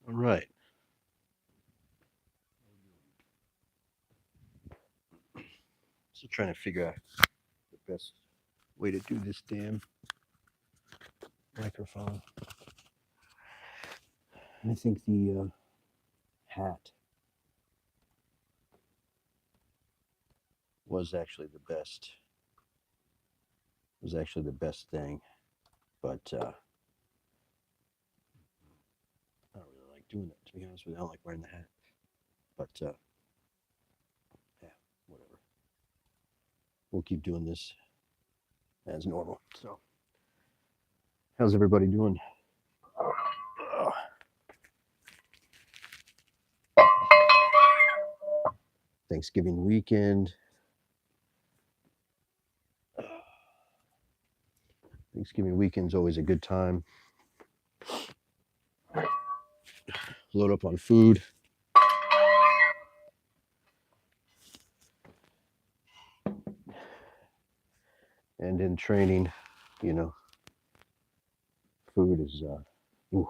All right. Still trying to figure out the best way to do this damn microphone. I think the hat was actually the best. Was actually the best thing, but I don't really like doing it. To be honest with you, I don't like wearing the hat. But yeah, whatever. We'll keep doing this as normal. So, how's everybody doing? Uh, Thanksgiving weekend. Thanksgiving weekend's always a good time. Load up on food. And in training, you know, food is ooh,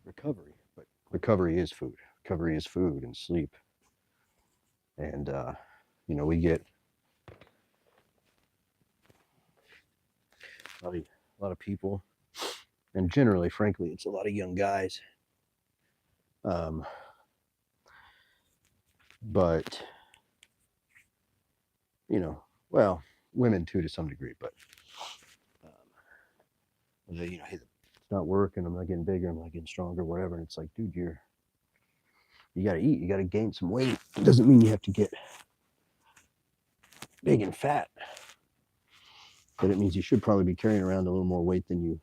recovery. But recovery is food. Recovery is food and sleep. And we get a lot of people, and generally, frankly, it's a lot of young guys. Um, but well, women too to some degree. But hey, it's not working. I'm not getting bigger. I'm not getting stronger. Whatever. And it's like, dude, you got to eat. You got to gain some weight. It doesn't mean you have to get big and fat, but it means you should probably be carrying around a little more weight than you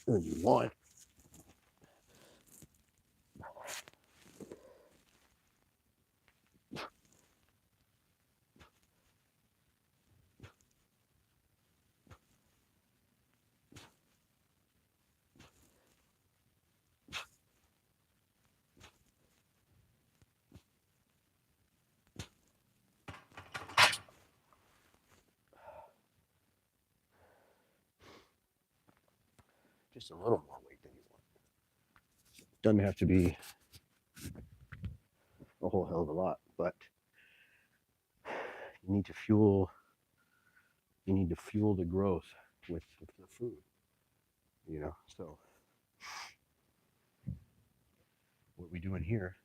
want. Just a little more weight than you want. Doesn't have to be a whole hell of a lot, but you need to fuel. You need to fuel the growth with the food. So what we doing here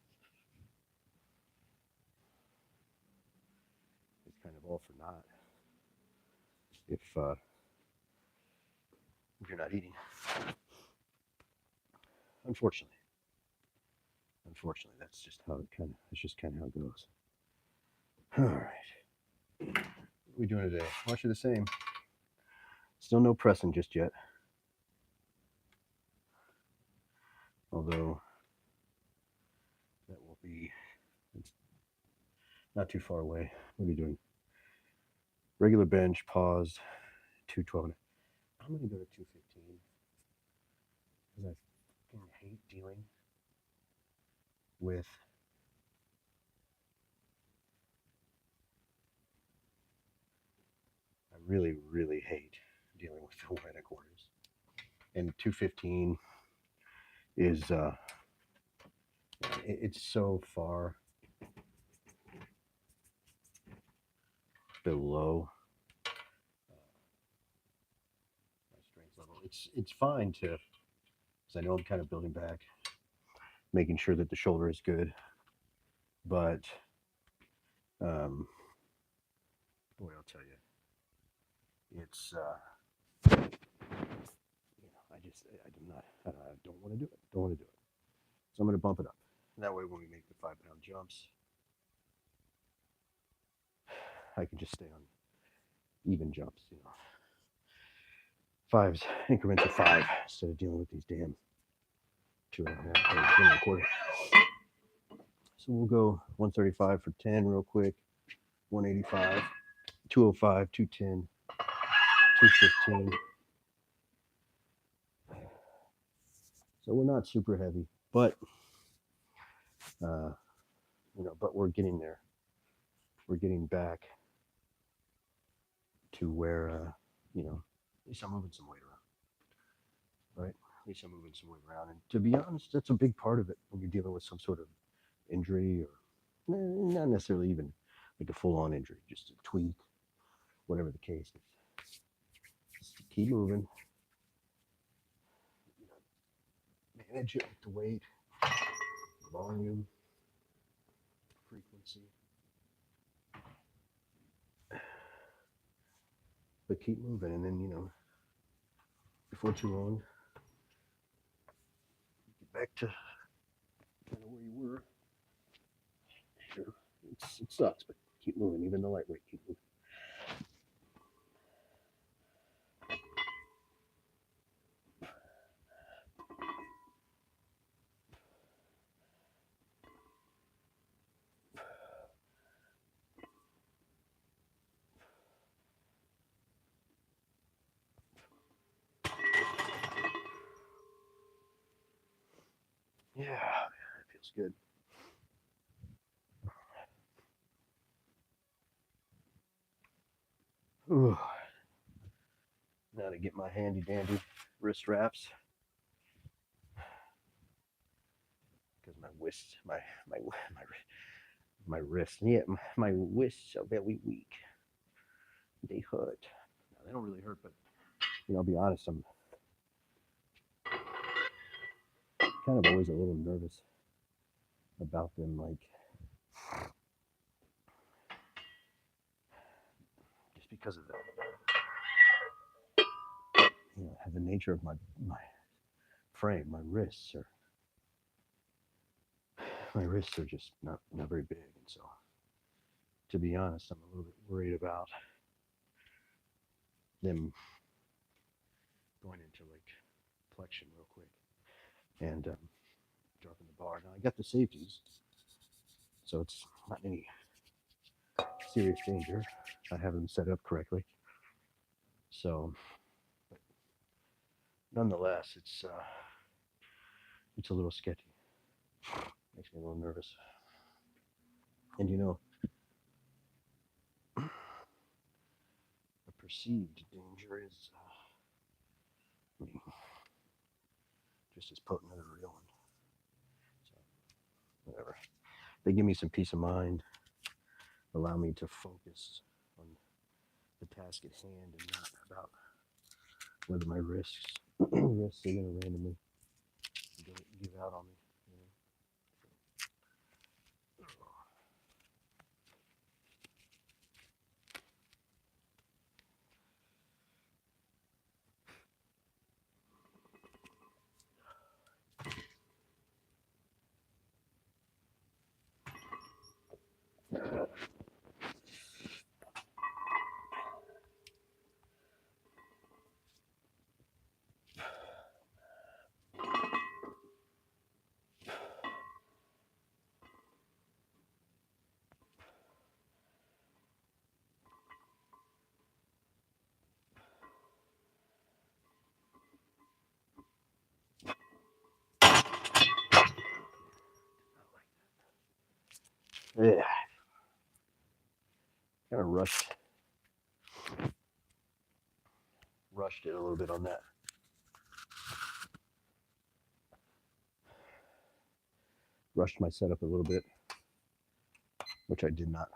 is kind of all for naught if you're not eating. Unfortunately, that's just how it goes. All right, what are we doing today? Much of the same. Still no pressing just yet. Although that will be it's not too far away. What are you doing? Regular bench, pause, 212. I'm going to go to 215 because I hate dealing with I really, really hate dealing with the Weta quarters. And 215 is it's so far below my strength level. It's fine to because I know I'm kind of building back, making sure that the shoulder is good. But boy, I'll tell you, it's I don't want to do it. Don't want to do it. So I'm going to bump it up. And that way, when we make the 5 pound jumps, I can just stay on even jumps. Fives, increments of 5 instead of dealing with these damn 2.5 or 2.25. So we'll go 135 for 10 real quick, 185, 205, 210, 215. So we're not super heavy, but but we're getting there. We're getting back to where at least I'm moving some weight around, right? At least I'm moving some weight around. And to be honest, that's a big part of it when you're dealing with some sort of injury, or not necessarily even like a full-on injury, just a tweak, whatever the case is. Just keep moving. Manage it with the weight, volume, frequency. But keep moving, and then, before too long, get back to kind of where you were. Sure, it sucks, but keep moving. Even the lightweight, keep moving. Yeah, it feels good. Ooh. Now to get my handy dandy wrist wraps, because my wrists, my wrists, yeah, my wrists are very weak. They hurt. No, they don't really hurt, but I'll be honest, I'm kind of always a little nervous about them, like just because of the nature of my frame. My wrists are just not very big, and so, to be honest, I'm a little bit worried about them going into like flexion real quick and dropping the bar. Now I got the safeties, so it's not any serious danger. I have them set up correctly. So, but nonetheless, it's a little sketchy. Makes me a little nervous. And a perceived danger is just as potent as a real one. So, whatever. They give me some peace of mind, allow me to focus on the task at hand and not about whether my wrists are going to randomly give out on me. Yeah. Kind of rushed it a little bit on that. Rushed my setup a little bit, which I did not.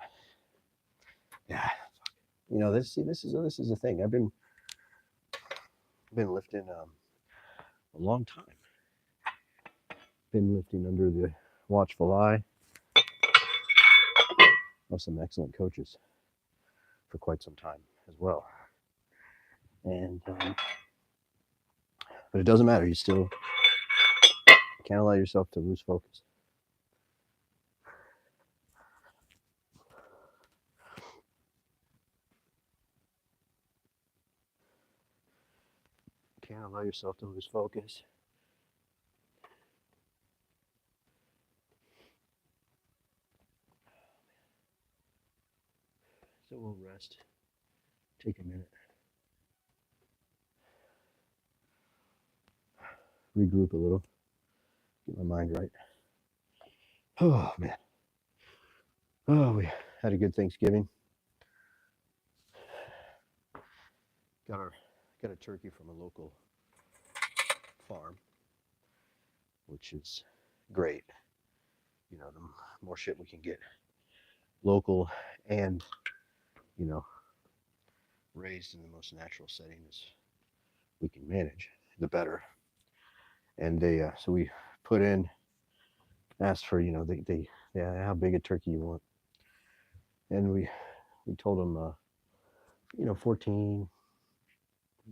Yeah. This is the thing. I've been lifting a long time. Been lifting under the watchful eye of some excellent coaches for quite some time as well. And but it doesn't matter. You still can't allow yourself to lose focus. Can't allow yourself to lose focus. So we'll rest. Take a minute. Regroup a little. Get my mind right. Oh man. Oh, we had a good Thanksgiving. Got a turkey from a local farm. which is great. You know, the more shit we can get local and, you know, raised in the most natural settings we can manage, the better. And so we put in, asked for, you know, yeah, how big a turkey you want, and we told them, you know, 14,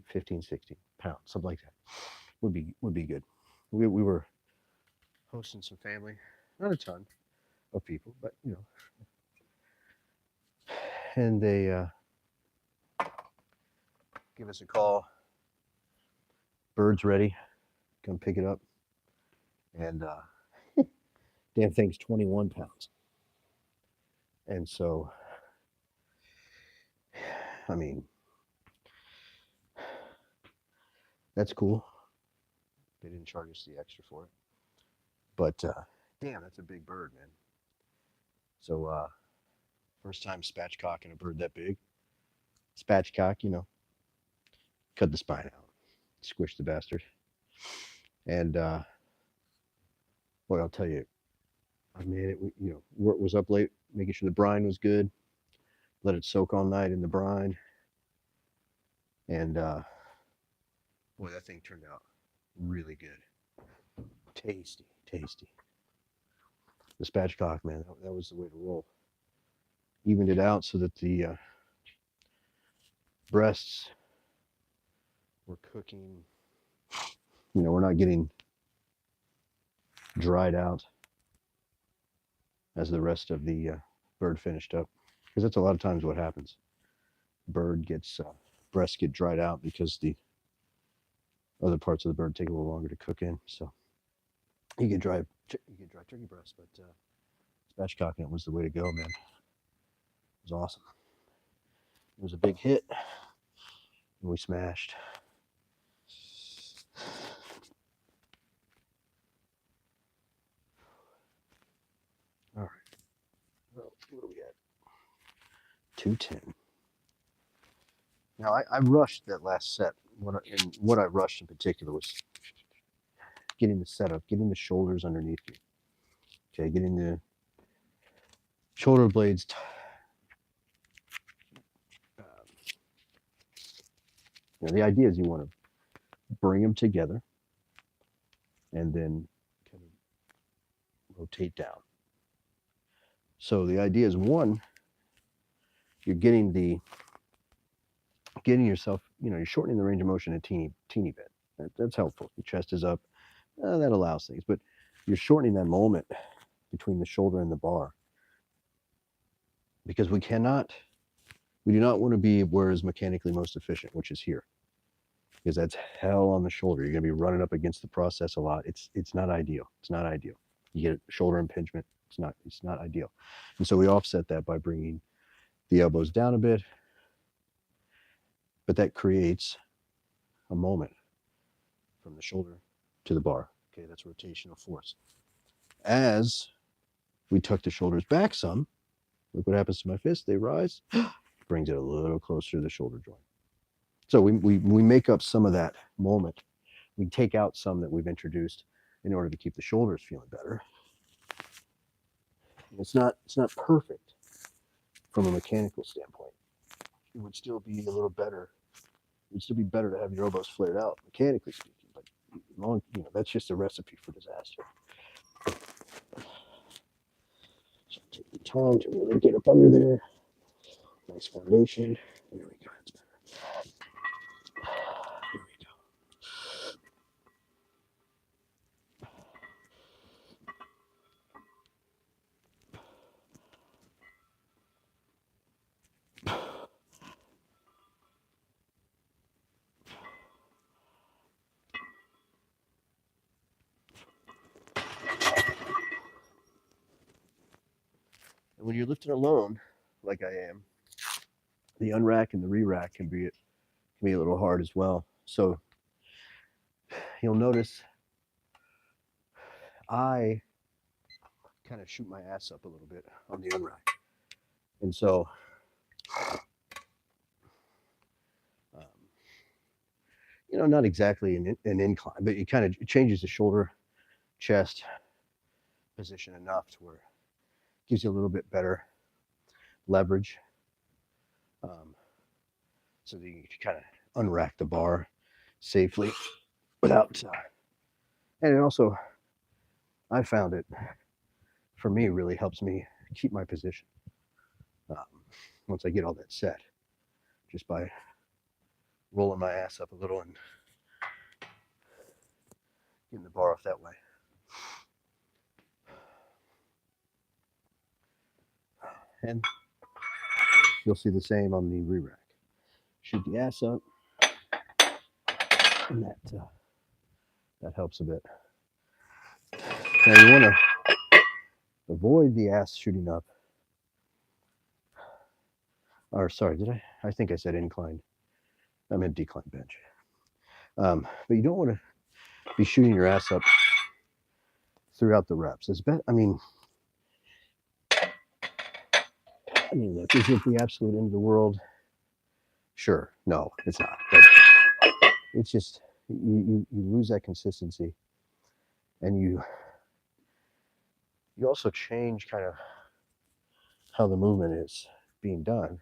15, 16 pounds, something like that would be good. We were hosting some family, not a ton of people, but you know, and they give us a call. Bird's ready. Come pick it up. And damn thing's 21 pounds. And so, I mean, that's cool. They didn't charge us the extra for it. But damn, that's a big bird, man. So, first time spatchcocking a bird that big. Spatchcock, you know, cut the spine out, squish the bastard. And boy, I'll tell you, I mean, you know, work was up late, making sure the brine was good. Let it soak all night in the brine. And boy, that thing turned out really good. Tasty, tasty. The spatchcock, man, that was the way to roll. Evened it out so that the breasts were cooking. You know, we're not getting dried out as the rest of the bird finished up, because that's a lot of times what happens. Bird gets breasts get dried out because the other parts of the bird take a little longer to cook in. So you get dry turkey breast, but spatchcocking it was the way to go, man. It was awesome. It was a big hit, and we smashed. All right. Well, what are we at? 210. Now I rushed that last set. What I rushed in particular was getting the setup, getting the shoulders underneath you. Okay, getting the shoulder blades. You know, the idea is you want to bring them together and then kind of rotate down. So the idea is, one, you're getting yourself, you know, you're shortening the range of motion a teeny bit. That's helpful. Your chest is up. That allows things, but you're shortening that moment between the shoulder and the bar, because we do not want to be where is mechanically most efficient, which is here, because that's hell on the shoulder. You're going to be running up against the process a lot. It's not ideal. It's not ideal. You get shoulder impingement. It's not ideal. And so we offset that by bringing the elbows down a bit, but that creates a moment from the shoulder to the bar. Okay, that's rotational force. As we tuck the shoulders back some, look what happens to my fist. They rise, brings it a little closer to the shoulder joint. So we make up some of that moment. We take out some that we've introduced in order to keep the shoulders feeling better. It's not perfect from a mechanical standpoint. It would still be a little better. It would still be better to have your elbows flared out, mechanically speaking. But you know, that's just a recipe for disaster. So take the time to really get up under there. Nice foundation. There we go. That's better. There we go. And when you're lifting alone, like I am, the unrack and the re-rack can be a little hard as well. So you'll notice I kind of shoot my ass up a little bit on the unrack. And so you know, not exactly an incline, but it kind of changes the shoulder chest position enough to where it gives you a little bit better leverage, so that you can kind of unrack the bar safely without. And it also, I found it, for me, really helps me keep my position once I get all that set, just by rolling my ass up a little and getting the bar off that way. And you'll see the same on the re-rack. Shoot the ass up, and that helps a bit. Now you want to avoid the ass shooting up. Or sorry, did I? I think I said incline. I meant decline bench. But you don't want to be shooting your ass up throughout the reps. Look, is it the absolute end of the world? Sure, no, it's not. But it's just you lose that consistency, and you also change kind of how the movement is being done,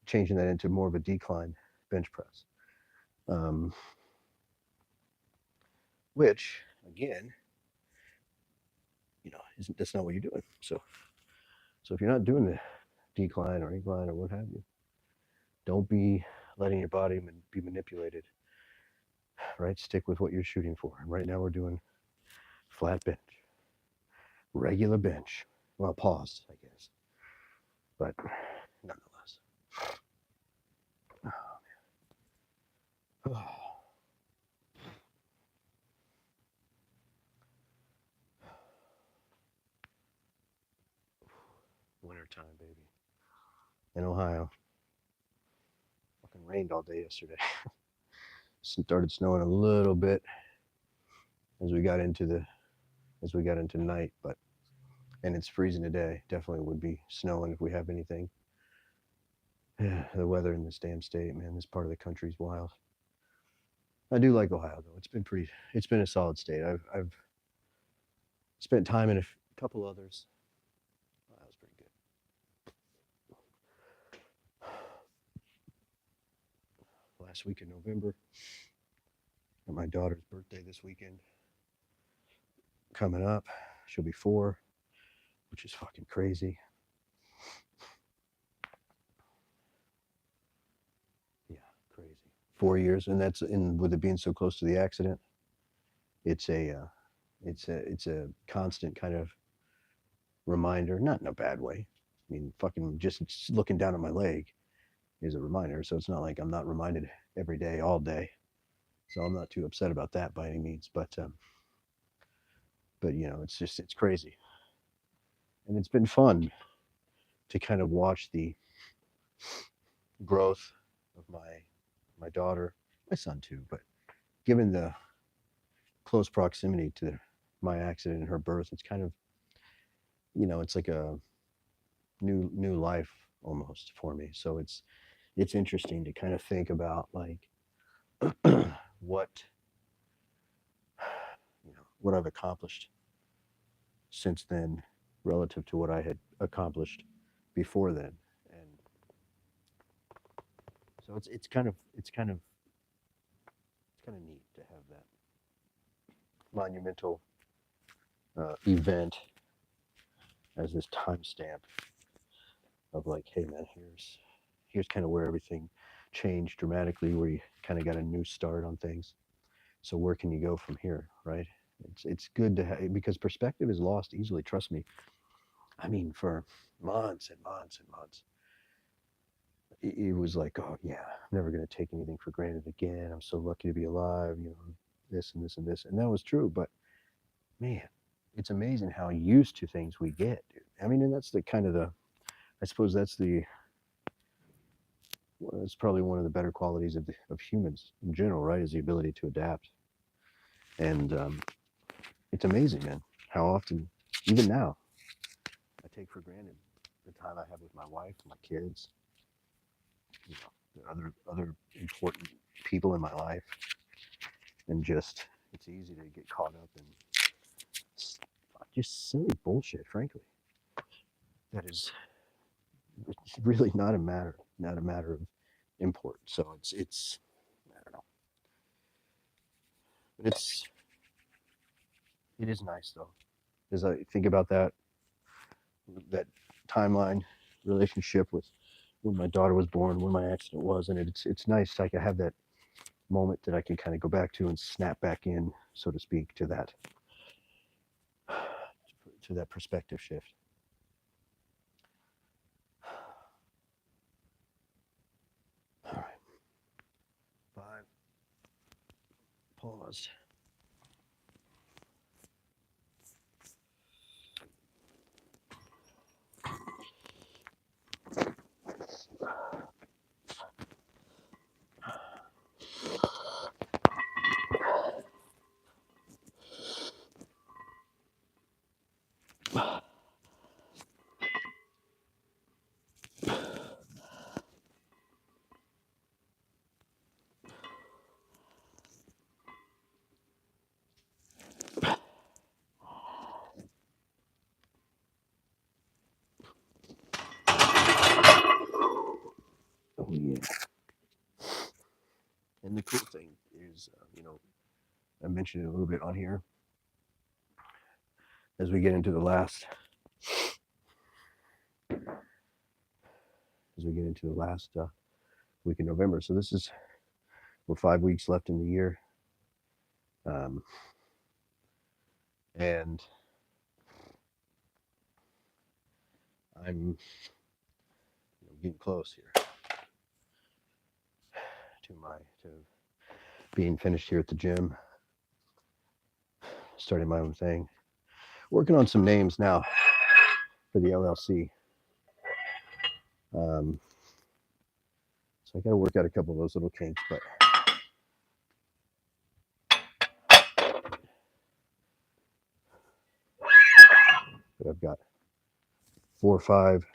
changing that into more of a decline bench press, which again, that's not what you're doing. So if you're not doing the decline or incline or what have you, don't be letting your body be manipulated. Right, stick with what you're shooting for. And right now we're doing flat bench, regular bench. Well, paused, I guess, but nonetheless. Oh, man. Wintertime, baby. In Ohio. Fucking rained all day yesterday. Started snowing a little bit as we got into night, and it's freezing today. Definitely would be snowing if we have anything. Yeah, the weather in this damn state, man, this part of the country's wild. I do like Ohio though. It's been a solid state. I've spent time in a couple others. That was pretty good. Last week in November, got my daughter's birthday this weekend coming up. She'll be 4, which is fucking crazy. Yeah, crazy. 4 years, and that's with it being so close to the accident. It's a constant kind of reminder, not in a bad way. I mean, fucking just looking down at my leg is a reminder. So it's not like I'm not reminded every day, all day. So I'm not too upset about that by any means. But it's crazy, and it's been fun to kind of watch the growth of my daughter, my son too. But given the close proximity to my accident and her birth, it's kind of, it's like a new life almost for me. So it's interesting to kind of think about like what I've accomplished since then relative to what I had accomplished before then. And so it's kind of neat to have that monumental event as this timestamp of like, hey man, here's kind of where everything changed dramatically, where you kind of got a new start on things. So where can you go from here, right? It's good to have, because perspective is lost easily. Trust me. I mean, for months and months and months, it was like, oh yeah, I'm never going to take anything for granted again. I'm so lucky to be alive, this and this and this. And that was true. But man, it's amazing how used to things we get, dude. I mean, and that's I suppose that's probably one of the better qualities of humans in general, right? Is the ability to adapt. And it's amazing, man, how often, even now, I take for granted the time I have with my wife, my kids, the other important people in my life, and just it's easy to get caught up in just silly bullshit, frankly. That is really not a matter of import. So it's I don't know. But it is nice though. As I think about that timeline relationship with when my daughter was born, when my accident was, and it's nice. Like I have that moment that I can kind of go back to and snap back in, so to speak, to that perspective shift. All right, 5, paused. Oh yeah. And the cool thing is, I mentioned it a little bit on here as we get into the last week in November. So we're 5 weeks left in the year, and I'm getting close here to being finished here at the gym, starting my own thing, working on some names now for the LLC. So I got to work out a couple of those little kinks, but I've got 4 or 5,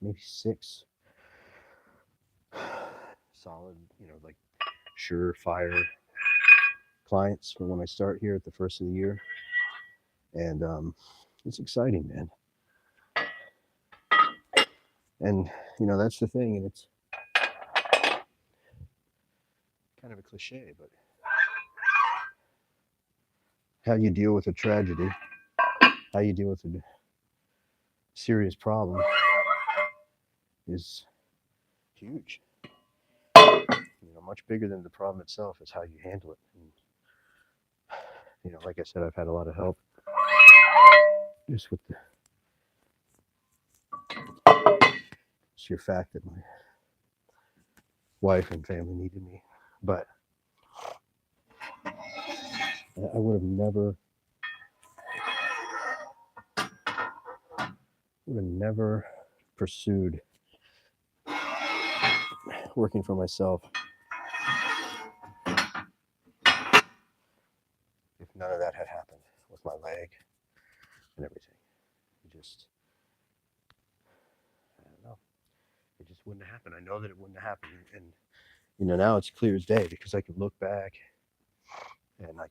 maybe 6 solid, like surefire clients for when I start here at the first of the year, and it's exciting, man. And that's the thing, and it's kind of a cliche, but how you deal with a tragedy, how you deal with a serious problem is huge. Much bigger than the problem itself is how you handle it. And, like I said, I've had a lot of help just with the sheer fact that my wife and family needed me. But I would have never pursued working for myself if none of that had happened with my leg and everything. I don't know. It just wouldn't have happened. I know that it wouldn't have happened. And, now it's clear as day because I can look back and I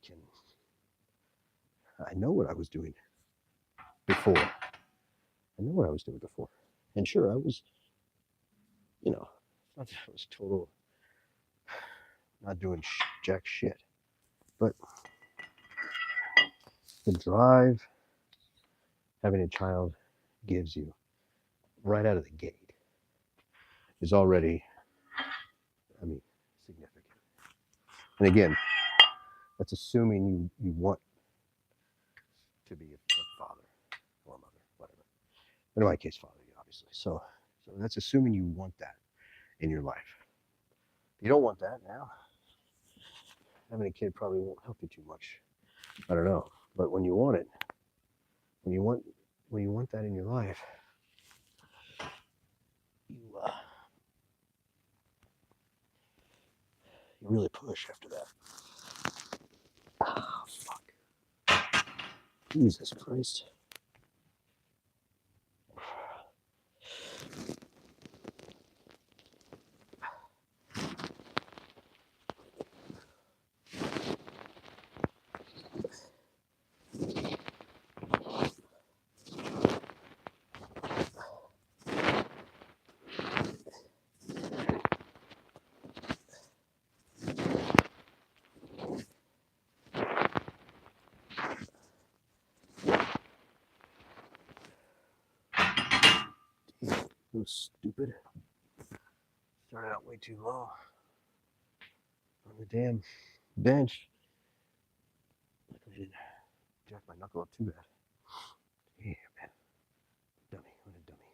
know what I was doing before. And sure, I was, not that I was total not doing jack shit, but the drive having a child gives you right out of the gate is already, significant. And again, that's assuming you want to be a father or a mother, whatever. But in my case, father, obviously. So that's assuming you want that in your life. If you don't want that now, having a kid probably won't help you too much. I don't know. But when you want it, when you want that in your life, you really push after that. Oh, fuck. Jesus Christ. That was stupid. Started out way too low on the damn bench. I didn't jack my knuckle up too bad. Yeah, man. Dummy. What a dummy.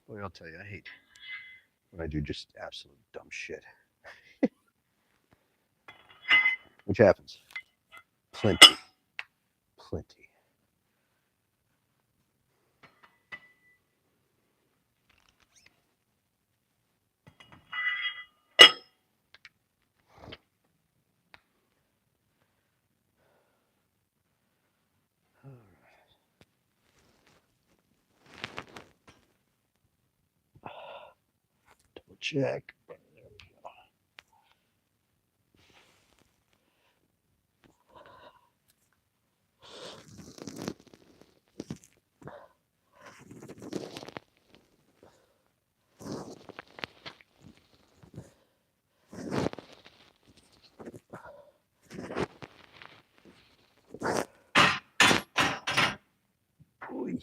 Boy, I'll tell you, I hate when I do just absolute dumb shit. Which happens. Plenty. Plenty. All right. Double check. Ooh, yeah.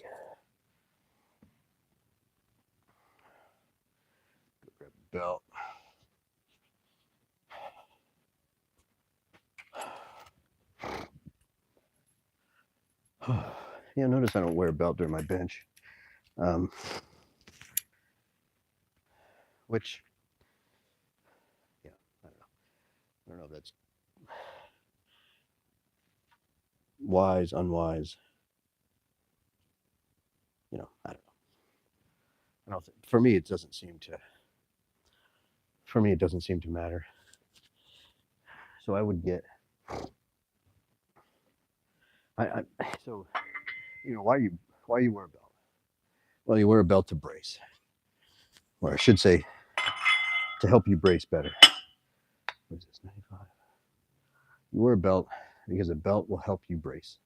Go grab a belt. Yeah, notice I don't wear a belt during my bench. Which, yeah, I don't know. I don't know if that's wise, unwise. You know, I don't know. I don't think, for me, it doesn't seem to. For me, it doesn't seem to matter. So I would get. So, you know, why you wear a belt? Well, you wear a belt to brace, or I should say, to help you brace better. What is this, 95? You wear a belt because a belt will help you brace.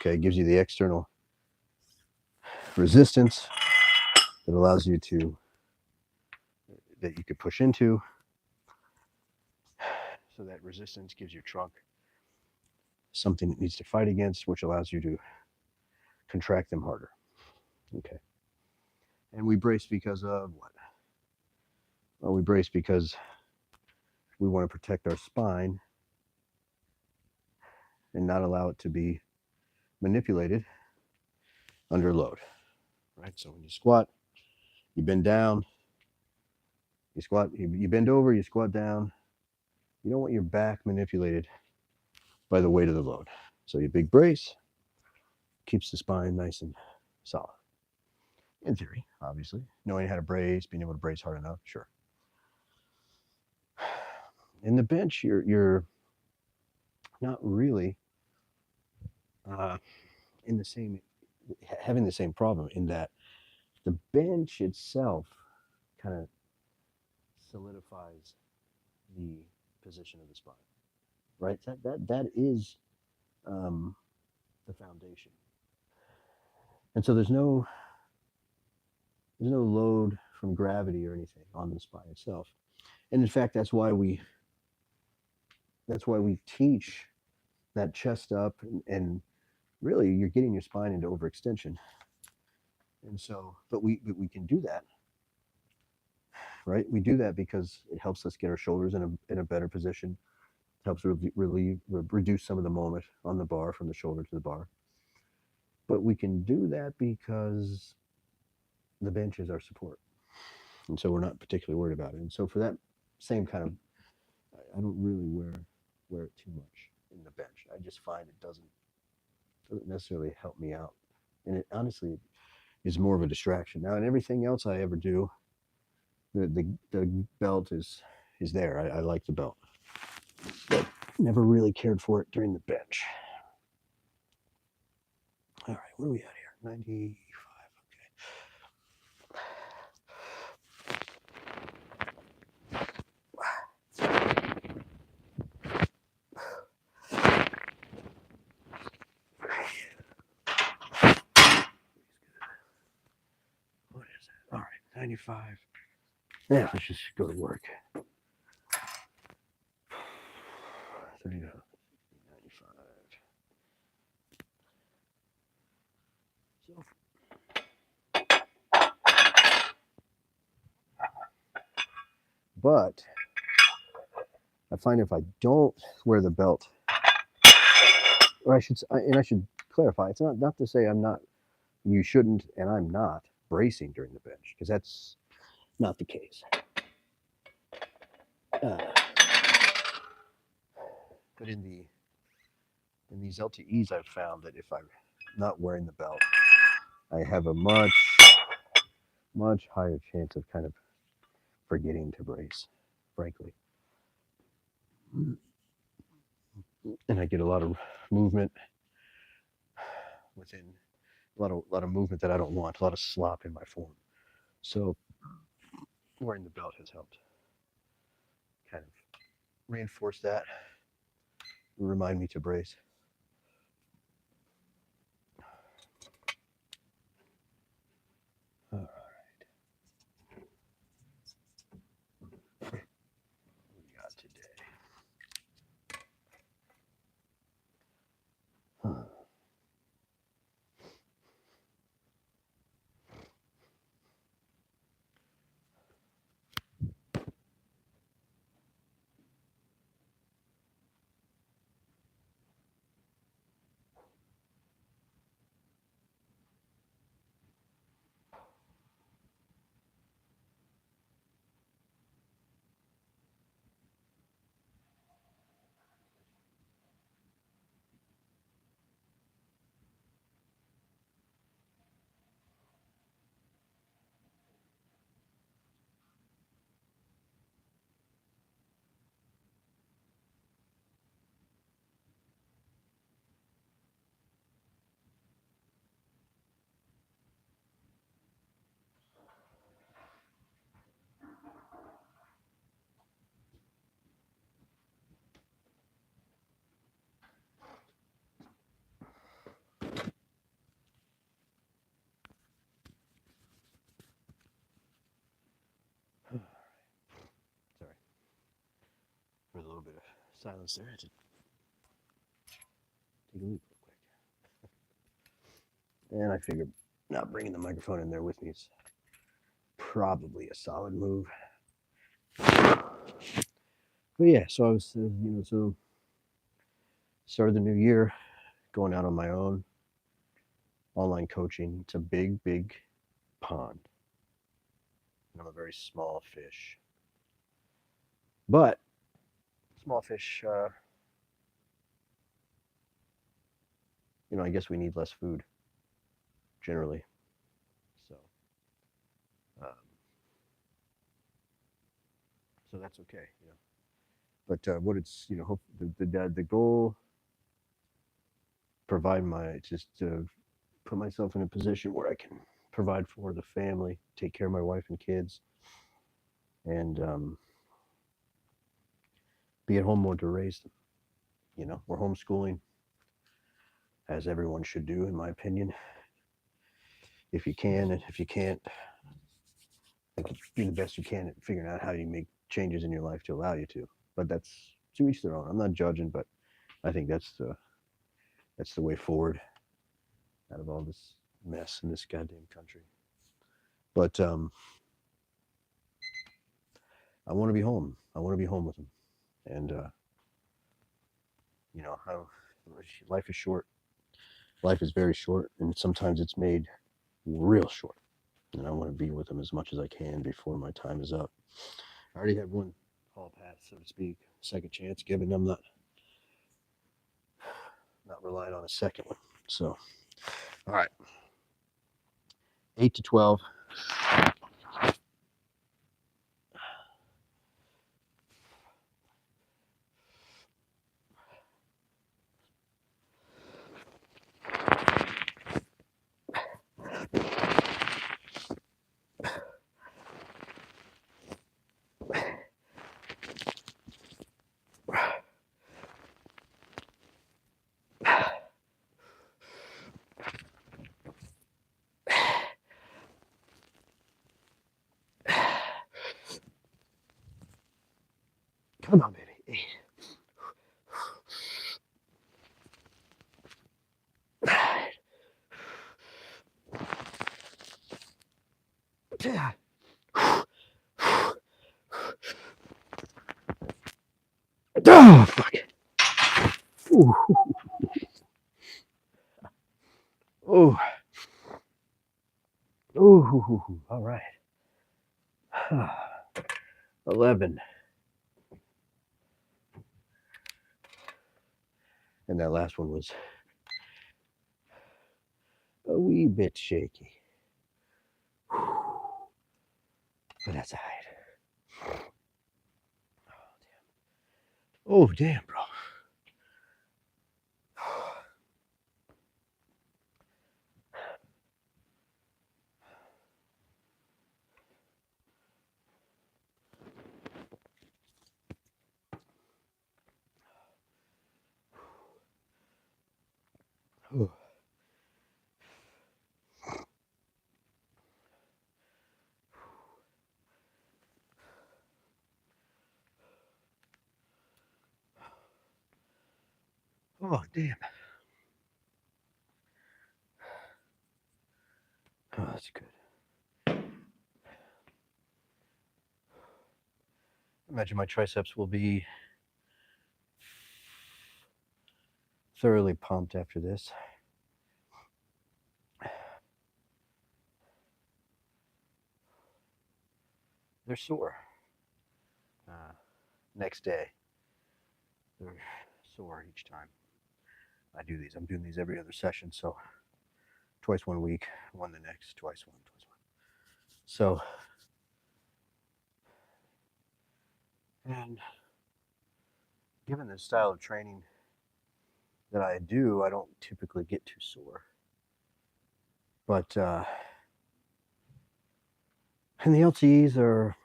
Okay, it gives you the external resistance that allows you to, that you could push into. So that resistance gives your trunk something it needs to fight against, which allows you to contract them harder. Okay. And we brace because of what? Well, we brace because we want to protect our spine and not allow it to be manipulated under load. Right? So when you squat, you bend down, you squat, you bend over, you squat down. You don't want your back manipulated by the weight of the load. So your big brace keeps the spine nice and solid. In theory, obviously. Knowing how to brace, being able to brace hard enough, sure. In the bench, you're not really in the same having the same problem in that the bench itself kind of solidifies the position of the spine, right? That is the foundation, and so there's no load from gravity or anything on the spine itself, and in fact that's why we teach that chest up and really you're getting your spine into overextension. And so, but we can do that, right? We do that because it helps us get our shoulders in a better position. It helps reduce some of the moment on the bar from the shoulder to the bar. But we can do that because the bench is our support, and so we're not particularly worried about it. And so for that same kind of, I don't really wear it too much in the bench. I just find it doesn't necessarily help me out, and it honestly is more of a distraction. Now, in everything else I ever do, the belt is there. I like the belt, but never really cared for it during the bench. All right, what are we at here? 95. What is it? All right, 95. Yeah, let's just go to work. So, but I find if I don't wear the belt, or I should clarify, it's not to say I'm not, you shouldn't, and I'm not bracing during the bench, because that's not the case. But in these LTEs, I've found that if I'm not wearing the belt, I have a much higher chance of kind of forgetting to brace, frankly. And I get a lot of movement within a lot of movement that I don't want, a lot of slop in my form. So wearing the belt has helped kind of reinforce that, remind me to brace. All right. What do we got today? Huh. Sorry for a little bit of silence there. I had to take a leak real quick. And I figured not bringing the microphone in there with me is probably a solid move. But yeah, so I was, so started the new year going out on my own, online coaching. It's a big, big pond. And I'm a very small fish. But small fish, I guess we need less food generally. So, so that's okay, But what it's, hope the goal, just to put myself in a position where I can provide for the family, take care of my wife and kids, and be at home more to raise them. We're homeschooling, as everyone should do, in my opinion. If you can, and if you can't, do the best you can at figuring out how you make changes in your life to allow you to. But that's to each their own. I'm not judging, but I think that's the way forward out of all this mess in this goddamn country. But I want to be home. I want to be home with them. And how life is short. Life is very short, and sometimes it's made real short. And I want to be with them as much as I can before my time is up. I already had one hall pass, so to speak, second chance given. I'm not relying on a second one. So, all right, 8 to 12. Come on, baby. 8. Oh, fuck. Ooh. Oh. Ooh. All right. 11. And that last one was a wee bit shaky. But that's all right. Oh, damn, bro. Oh. Oh, damn. Oh, that's good. Imagine my triceps will be thoroughly pumped after this. They're sore. Next day, they're sore each time I do these. I'm doing these every other session, so twice 1 week, one the next, twice one. So, and given the style of training that I do, I don't typically get too sore. But, and the LTEs are,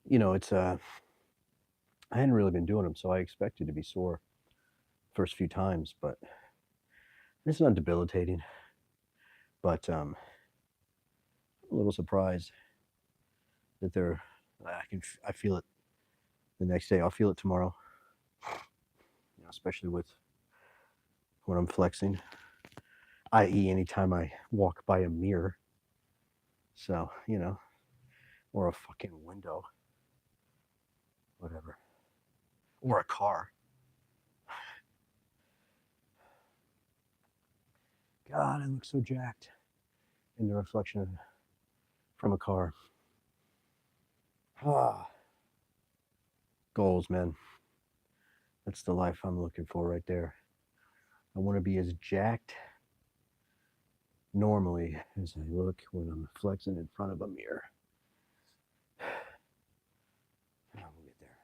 it's, I hadn't really been doing them, so I expected to be sore first few times, but it's not debilitating. But I'm a little surprised that I feel it the next day. I'll feel it tomorrow, especially with when I'm flexing, i.e. anytime I walk by a mirror. So, or a fucking window, whatever, or a car. God, I look so jacked in the reflection from a car. Ah, goals, man. That's the life I'm looking for right there. I want to be as jacked normally as I look when I'm flexing in front of a mirror. We'll get there.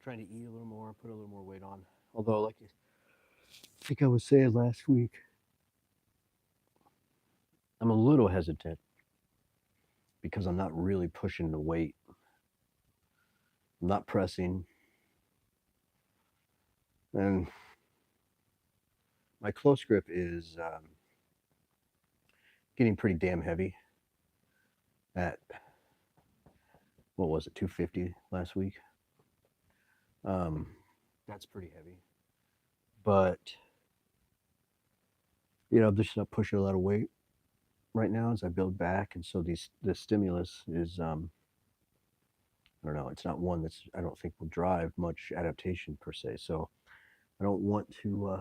Trying to eat a little more, put a little more weight on. Although, like I think I was saying last week, I'm a little hesitant because I'm not really pushing the weight. I'm not pressing. And my close grip is getting pretty damn heavy at, what was it, 250 last week? That's pretty heavy. But, I'm just not pushing a lot of weight right now as I build back. And so the stimulus is, I don't know, it's not one that's, I don't think will drive much adaptation per se. So I don't want to,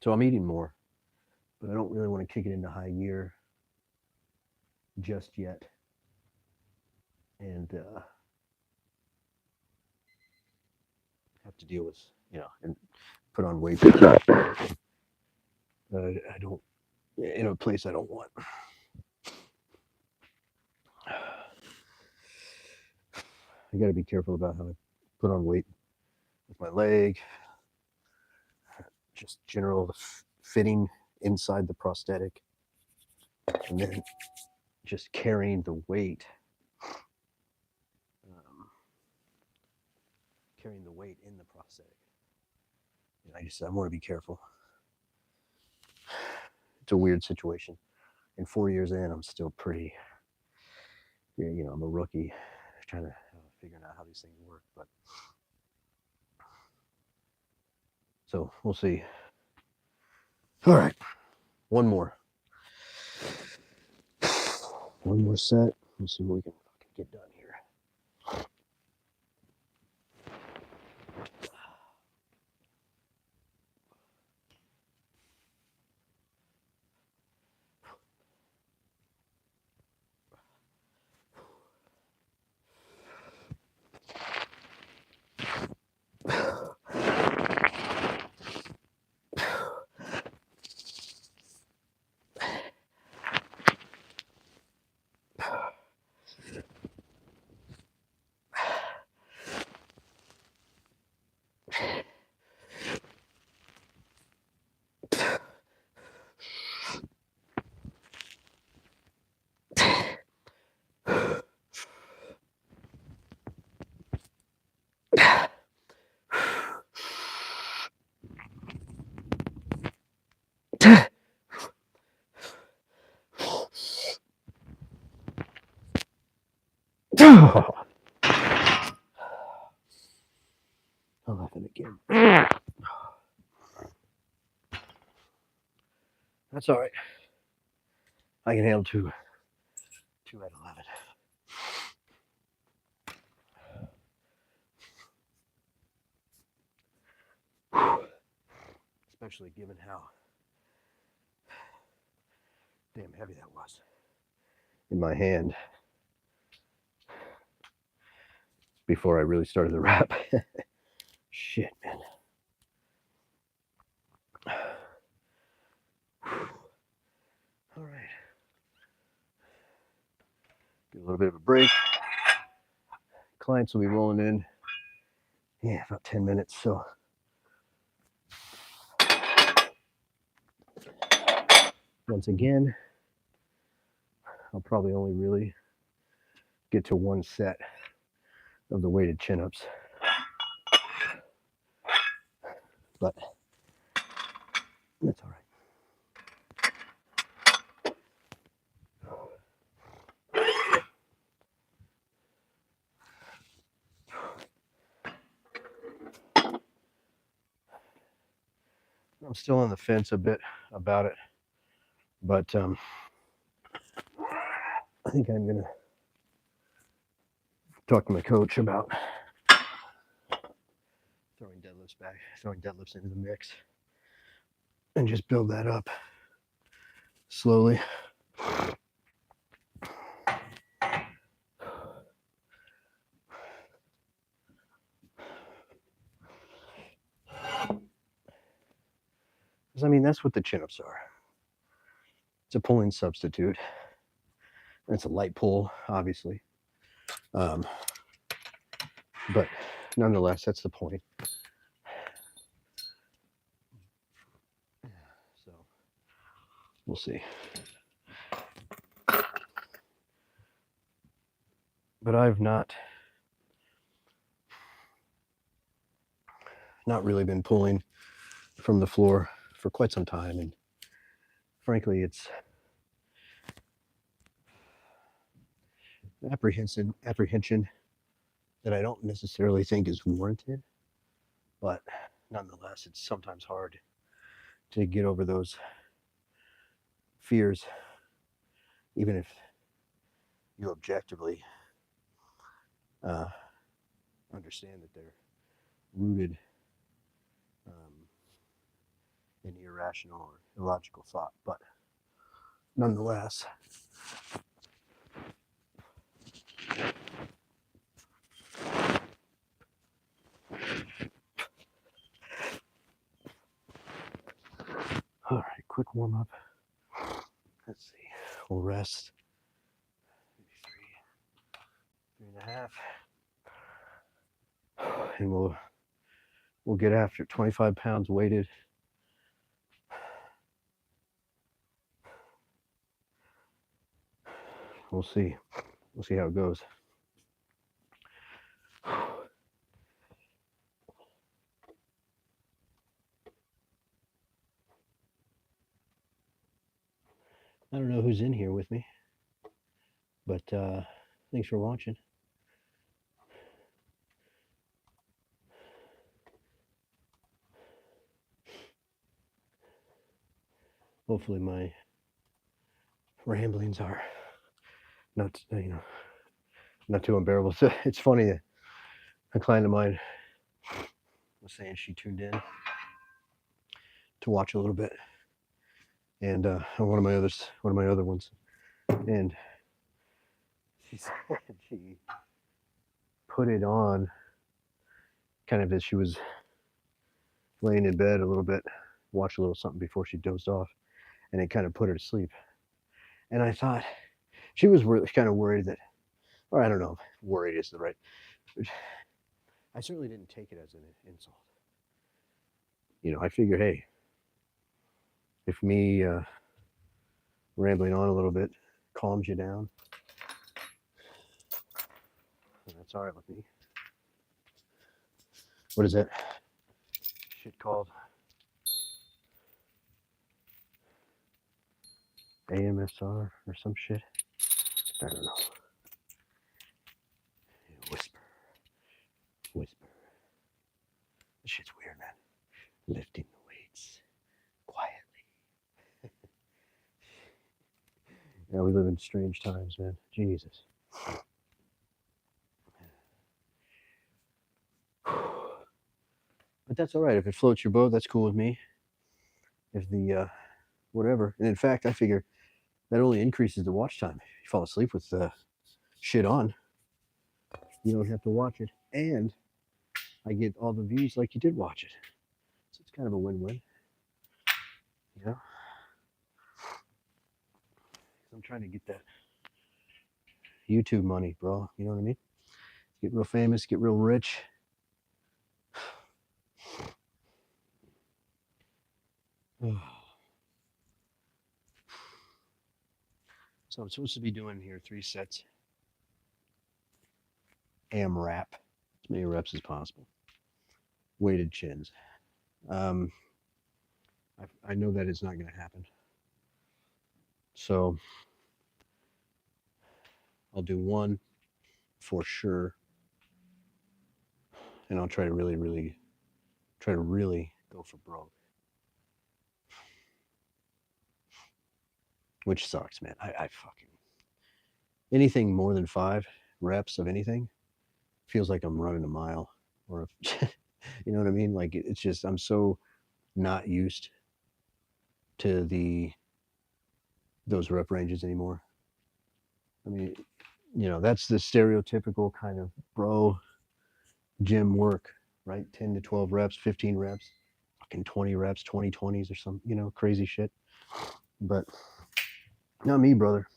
so I'm eating more, but I don't really want to kick it into high gear just yet. And have to deal with, and put on weight. I don't, in a place I don't want. I got to be careful about how I put on weight with my leg, just general fitting inside the prosthetic, and then just carrying the weight, in the prosthetic. I want to be careful. It's a weird situation. And 4 years in, I'm still pretty, I'm a rookie trying to figuring out how these things work, but so we'll see. All right, one more set. Let's see what we can get done here. I'm laughing again. That's all right. I can handle two at 11. Especially given how damn heavy that was in my hand before I really started the wrap. Shit, man. All right. Get a little bit of a break. Clients will be rolling in. Yeah, about 10 minutes. So once again, I'll probably only really get to one set of the weighted chin-ups. But that's all right. I'm still on the fence a bit about it, but I think I'm gonna talk to my coach about throwing deadlifts into the mix, and just build that up slowly. Because I mean, that's what the chin-ups are. It's a pulling substitute. And it's a light pull, obviously. But nonetheless, that's the point. So we'll see. But I've not really been pulling from the floor for quite some time, and frankly, it's apprehension that I don't necessarily think is warranted, but nonetheless, it's sometimes hard to get over those fears, even if you objectively understand that they're rooted in irrational or illogical thought. But nonetheless, all right, quick warm up. Let's see, we'll rest maybe 3.5, and we'll get after 25 pounds weighted. We'll see how it goes. I don't know who's in here with me, but thanks for watching. hopefully my ramblings are not, not too unbearable. So it's funny. A client of mine was saying she tuned in to watch a little bit, and one of my other ones, and she said she put it on kind of as she was laying in bed a little bit, watched a little something before she dozed off, and it kind of put her to sleep. And I thought she was kind of worried that, or I don't know, worried is the right. I certainly didn't take it as an insult. I figure, hey, if me rambling on a little bit calms you down, that's all right with me. What is that shit called? AMSR or some shit? I don't know. Whisper. This shit's weird, man. Lifting the weights quietly. Yeah, we live in strange times, man. Jesus. But that's all right. If it floats your boat, that's cool with me. If the whatever, and in fact, I figure that only increases the watch time. If you fall asleep with shit on, you don't have to watch it, and I get all the views like you did watch it. So it's kind of a win-win, you know. I'm trying to get that YouTube money, bro. You know what I mean? Get real famous, get real rich. So I'm supposed to be doing here 3 sets. AMRAP, as many reps as possible. Weighted chins. I know that is not going to happen. So I'll do 1 for sure. And I'll try to really go for broke. Which sucks, man. I fucking... Anything more than 5 reps of anything feels like I'm running a mile. Or, you know what I mean? Like, it's just, I'm so not used to those rep ranges anymore. I mean, that's the stereotypical kind of bro gym work, right? 10 to 12 reps, 15 reps, fucking 20 reps, 20s or some, crazy shit. But not me, brother.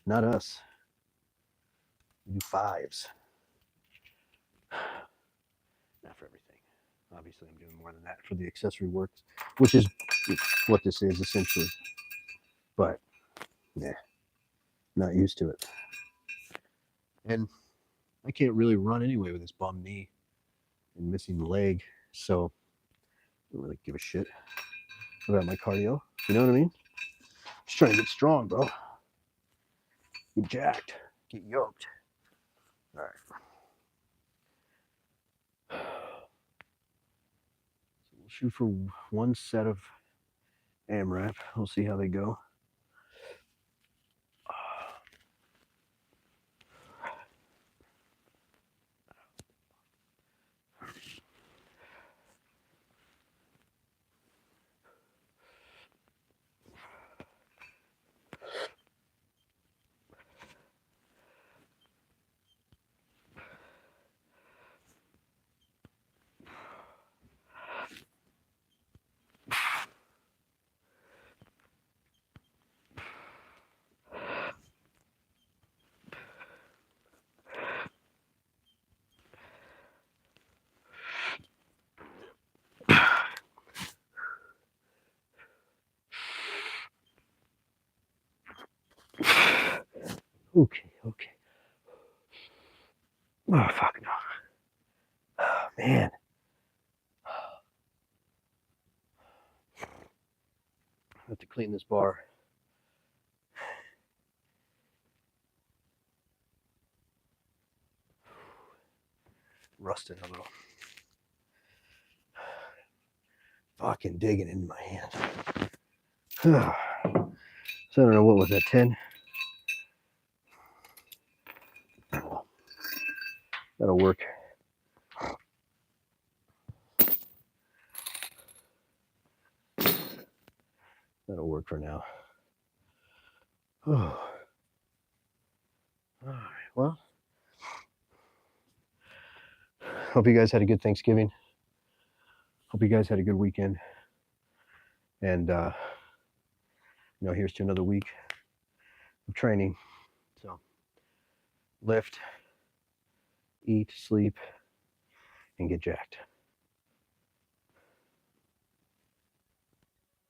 Not us. We do 5s. Not for everything. Obviously, I'm doing more than that for the accessory work, which is what this is essentially. But, yeah, not used to it. And I can't really run anyway with this bum knee and missing the leg, so I don't really give a shit about my cardio. You know what I mean? Just trying to get strong, bro. Get jacked. Get yoked. All right. So we'll shoot for 1 set of AMRAP. We'll see how they go. Okay. Oh, fuck no. Oh, man. I have to clean this bar. Rusted a little. Fucking digging into my hand. So I don't know, what was that, 10? That'll work. That'll work for now. Oh. All right, well, hope you guys had a good Thanksgiving. Hope you guys had a good weekend. And, here's to another week of training. So, lift, eat, sleep, and get jacked.